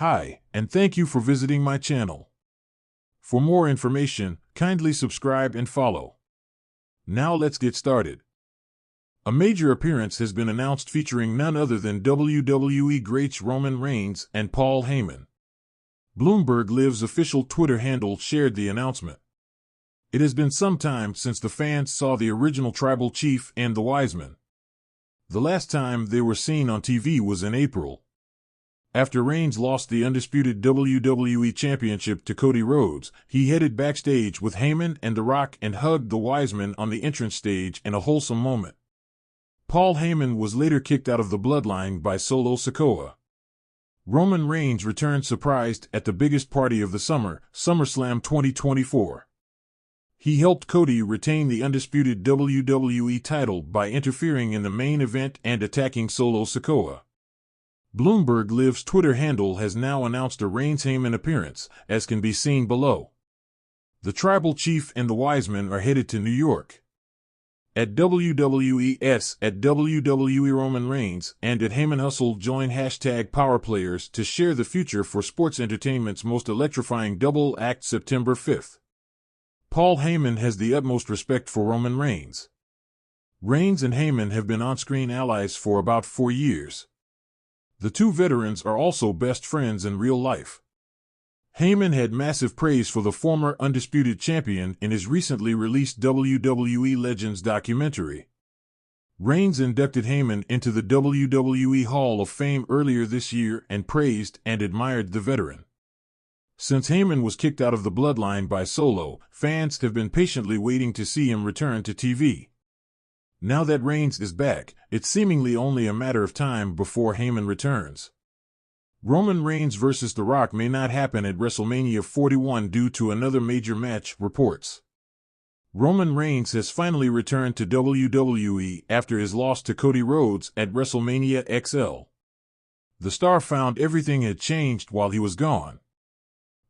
Hi, and thank you for visiting my channel. For more information, kindly subscribe and follow. Now let's get started. A major appearance has been announced featuring none other than WWE greats Roman Reigns and Paul Heyman. Bloomberg Live's official Twitter handle shared the announcement. It has been some time since the fans saw the original Tribal Chief and the Wiseman. The last time they were seen on TV was in April. After Reigns lost the undisputed WWE Championship to Cody Rhodes, he headed backstage with Heyman and The Rock and hugged the Wiseman on the entrance stage in a wholesome moment. Paul Heyman was later kicked out of the bloodline by Solo Sikoa. Roman Reigns returned surprised at the biggest party of the summer, SummerSlam 2024. He helped Cody retain the undisputed WWE title by interfering in the main event and attacking Solo Sikoa. Bloomberg Live's Twitter handle has now announced a Reigns-Heyman appearance, as can be seen below. The Tribal Chief and the Wiseman are headed to New York. At WWE's at WWE Roman Reigns and at Heyman Hustle join #PowerPlayers to share the future for sports entertainment's most electrifying double act September 5th. Paul Heyman has the utmost respect for Roman Reigns. Reigns and Heyman have been on-screen allies for about 4 years. The two veterans are also best friends in real life. Heyman had massive praise for the former undisputed champion in his recently released WWE Legends documentary. Reigns inducted Heyman into the WWE Hall of Fame earlier this year and praised and admired the veteran. Since Heyman was kicked out of the bloodline by Solo, fans have been patiently waiting to see him return to TV. Now that Reigns is back, it's seemingly only a matter of time before Heyman returns. Roman Reigns vs. The Rock may not happen at WrestleMania 41 due to another major match, reports. Roman Reigns has finally returned to WWE after his loss to Cody Rhodes at WrestleMania XL. The star found everything had changed while he was gone.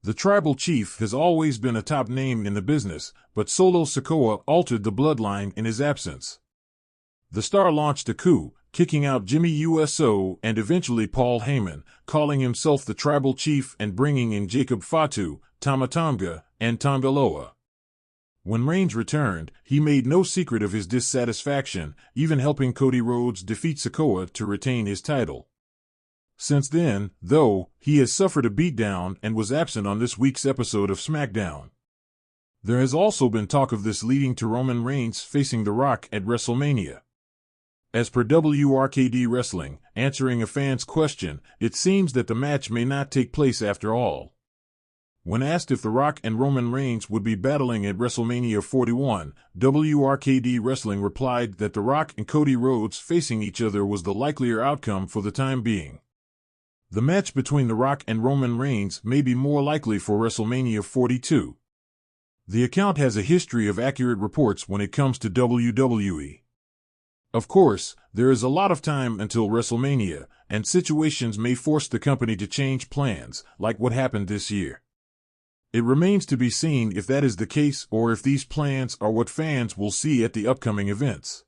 The Tribal Chief has always been a top name in the business, but Solo Sikoa altered the bloodline in his absence. The star launched a coup, kicking out Jimmy Uso and eventually Paul Heyman, calling himself the Tribal Chief and bringing in Jacob Fatu, Tama Tonga, and Tonga Loa. When Reigns returned, he made no secret of his dissatisfaction, even helping Cody Rhodes defeat Sikoa to retain his title. Since then, though, he has suffered a beatdown and was absent on this week's episode of SmackDown. There has also been talk of this leading to Roman Reigns facing The Rock at WrestleMania. As per WRKD Wrestling, answering a fan's question, it seems that the match may not take place after all. When asked if The Rock and Roman Reigns would be battling at WrestleMania 41, WRKD Wrestling replied that The Rock and Cody Rhodes facing each other was the likelier outcome for the time being. The match between The Rock and Roman Reigns may be more likely for WrestleMania 42. The account has a history of accurate reports when it comes to WWE. Of course, there is a lot of time until WrestleMania, and situations may force the company to change plans, like what happened this year. It remains to be seen if that is the case or if these plans are what fans will see at the upcoming events.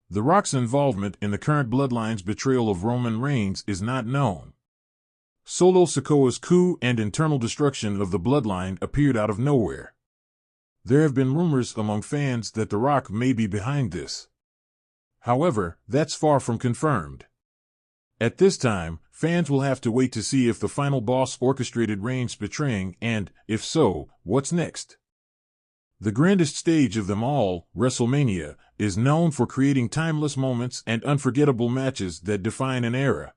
The Rock's involvement in the current bloodline's betrayal of Roman Reigns is not known. Solo Sikoa's coup and internal destruction of the bloodline appeared out of nowhere. There have been rumors among fans that The Rock may be behind this. However, that's far from confirmed. At this time, fans will have to wait to see if the final boss orchestrated Reigns' betraying and, if so, what's next. The grandest stage of them all, WrestleMania, is known for creating timeless moments and unforgettable matches that define an era.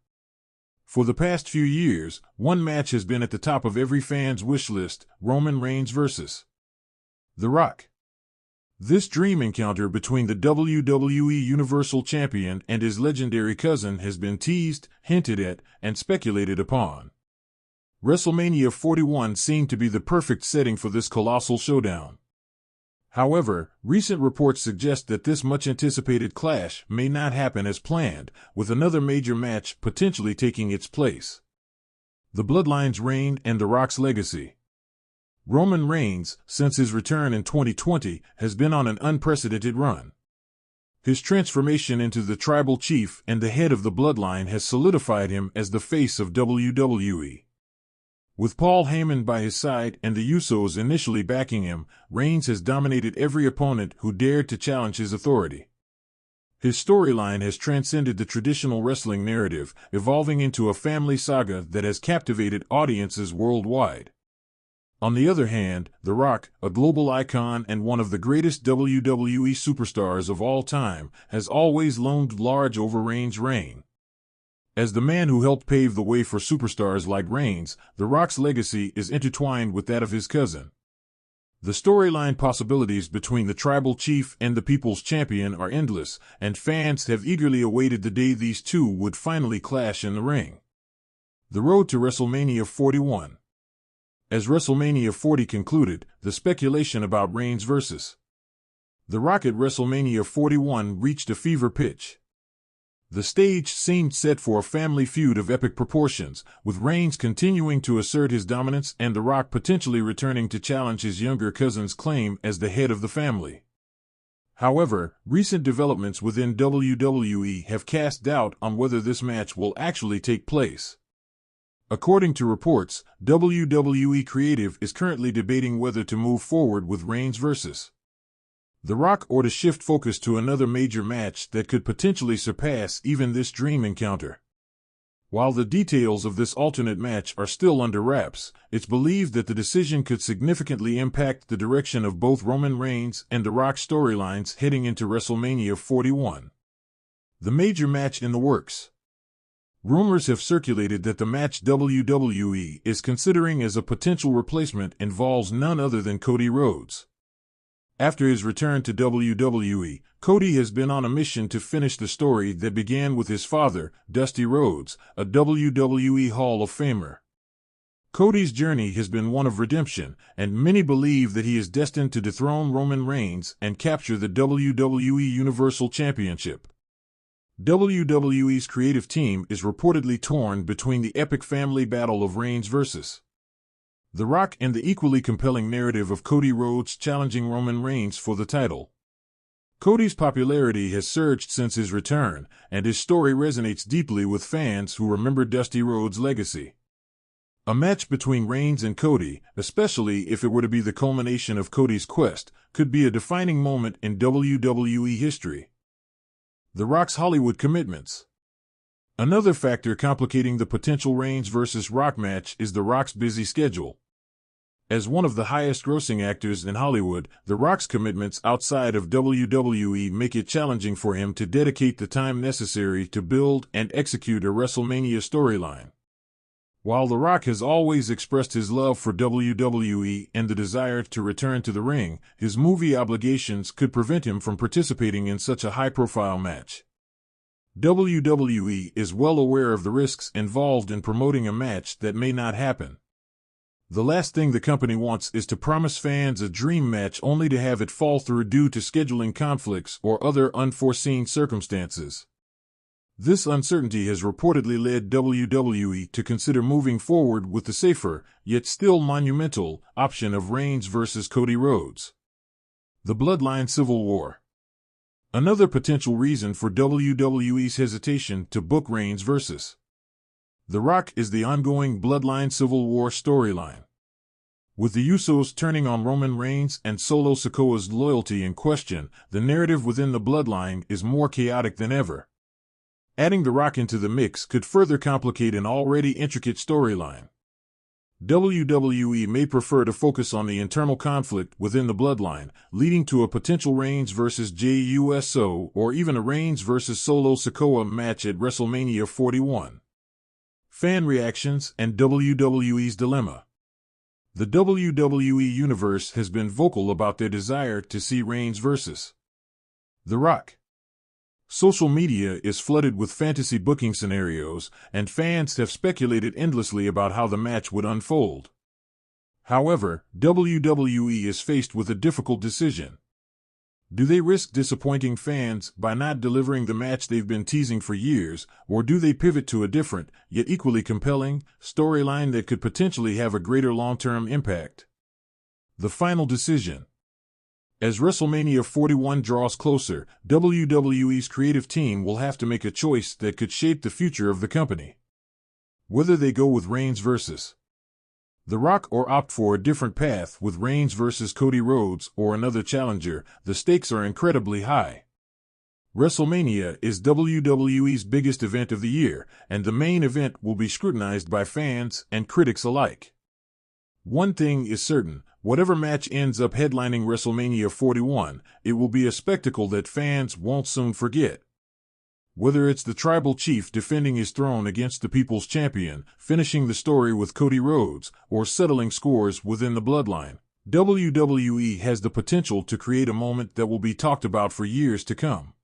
For the past few years, one match has been at the top of every fan's wish list: Roman Reigns vs. The Rock. This dream encounter between the WWE Universal Champion and his legendary cousin has been teased, hinted at, and speculated upon. WrestleMania 41 seemed to be the perfect setting for this colossal showdown. However, recent reports suggest that this much-anticipated clash may not happen as planned, with another major match potentially taking its place. The Bloodline's reign and The Rock's legacy. Roman Reigns, since his return in 2020, has been on an unprecedented run. His transformation into the Tribal Chief and the head of the Bloodline has solidified him as the face of WWE. With Paul Heyman by his side and the Usos initially backing him, Reigns has dominated every opponent who dared to challenge his authority. His storyline has transcended the traditional wrestling narrative, evolving into a family saga that has captivated audiences worldwide. On the other hand, The Rock, a global icon and one of the greatest WWE superstars of all time, has always loomed large over Reigns' reign. As the man who helped pave the way for superstars like Reigns, The Rock's legacy is intertwined with that of his cousin. The storyline possibilities between the tribal chief and the people's champion are endless, and fans have eagerly awaited the day these two would finally clash in the ring. The road to WrestleMania 41. As WrestleMania 40 concluded, the speculation about Reigns versus The Rock at WrestleMania 41 reached a fever pitch. The stage seemed set for a family feud of epic proportions, with Reigns continuing to assert his dominance and The Rock potentially returning to challenge his younger cousin's claim as the head of the family. However, recent developments within WWE have cast doubt on whether this match will actually take place. According to reports, WWE Creative is currently debating whether to move forward with Reigns versus The Rock or to shift focus to another major match that could potentially surpass even this dream encounter. While the details of this alternate match are still under wraps, it's believed that the decision could significantly impact the direction of both Roman Reigns and The Rock's storylines heading into WrestleMania 41. The major match in the works. Rumors have circulated that the match WWE is considering as a potential replacement involves none other than Cody Rhodes. After his return to WWE, Cody has been on a mission to finish the story that began with his father, Dusty Rhodes, a WWE Hall of Famer. Cody's journey has been one of redemption, and many believe that he is destined to dethrone Roman Reigns and capture the WWE Universal Championship. WWE's creative team is reportedly torn between the epic family battle of Reigns versus The Rock and the equally compelling narrative of Cody Rhodes challenging Roman Reigns for the title. Cody's popularity has surged since his return, and his story resonates deeply with fans who remember Dusty Rhodes' legacy. A match between Reigns and Cody, especially if it were to be the culmination of Cody's quest, could be a defining moment in WWE history. The Rock's Hollywood commitments. Another factor complicating the potential Reigns versus Rock match is The Rock's busy schedule. As one of the highest-grossing actors in Hollywood, The Rock's commitments outside of WWE make it challenging for him to dedicate the time necessary to build and execute a WrestleMania storyline. While The Rock has always expressed his love for WWE and the desire to return to the ring, his movie obligations could prevent him from participating in such a high-profile match. WWE is well aware of the risks involved in promoting a match that may not happen. The last thing the company wants is to promise fans a dream match only to have it fall through due to scheduling conflicts or other unforeseen circumstances. This uncertainty has reportedly led WWE to consider moving forward with the safer, yet still monumental, option of Reigns versus Cody Rhodes. The Bloodline Civil War. Another potential reason for WWE's hesitation to book Reigns versus The Rock is the ongoing Bloodline Civil War storyline. With the Usos turning on Roman Reigns and Solo Sikoa's loyalty in question, the narrative within the Bloodline is more chaotic than ever. Adding The Rock into the mix could further complicate an already intricate storyline. WWE may prefer to focus on the internal conflict within the Bloodline, leading to a potential Reigns versus JUSO or even a Reigns versus Solo Sikoa match at WrestleMania 41. Fan reactions and WWE's dilemma. The WWE Universe has been vocal about their desire to see Reigns versus The Rock. Social media is flooded with fantasy booking scenarios, and fans have speculated endlessly about how the match would unfold. However, WWE is faced with a difficult decision. Do they risk disappointing fans by not delivering the match they've been teasing for years, or do they pivot to a different, yet equally compelling, storyline that could potentially have a greater long-term impact? The final decision. As WrestleMania 41 draws closer, WWE's creative team will have to make a choice that could shape the future of the company. Whether they go with Reigns versus The Rock or opt for a different path with Reigns versus Cody Rhodes or another challenger, the stakes are incredibly high. WrestleMania is WWE's biggest event of the year, and the main event will be scrutinized by fans and critics alike. One thing is certain, whatever match ends up headlining WrestleMania 41, it will be a spectacle that fans won't soon forget. Whether it's the tribal chief defending his throne against the people's champion, finishing the story with Cody Rhodes, or settling scores within the bloodline, WWE has the potential to create a moment that will be talked about for years to come.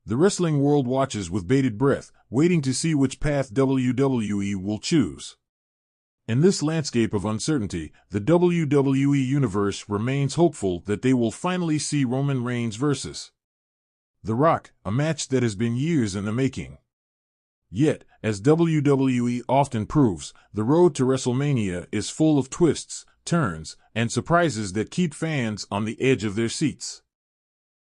The wrestling world watches with bated breath, waiting to see which path WWE will choose. In this landscape of uncertainty, the WWE Universe remains hopeful that they will finally see Roman Reigns versus The Rock, a match that has been years in the making. Yet, as WWE often proves, the road to WrestleMania is full of twists, turns, and surprises that keep fans on the edge of their seats.